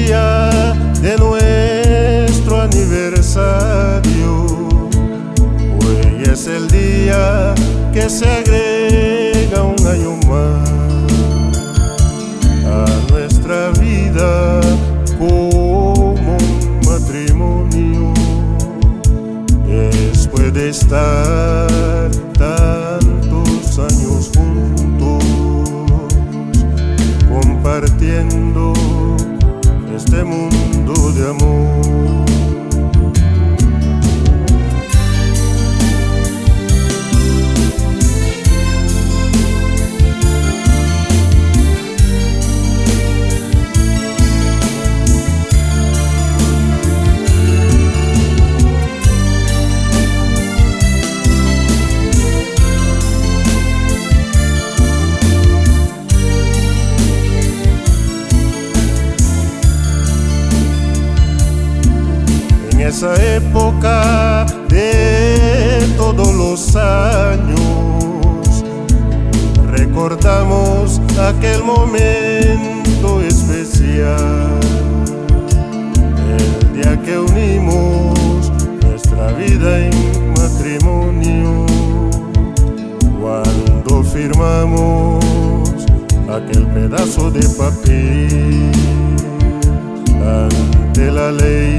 día de nuestro aniversario. Hoy es el día que se agrega un año más a nuestra vida como un matrimonio. Después de estar tantos años juntos, compartiendo este mundo de amor. En esa época de todos los años, recordamos aquel momento especial, el día que unimos nuestra vida en matrimonio, cuando firmamos aquel pedazo de papel ante la ley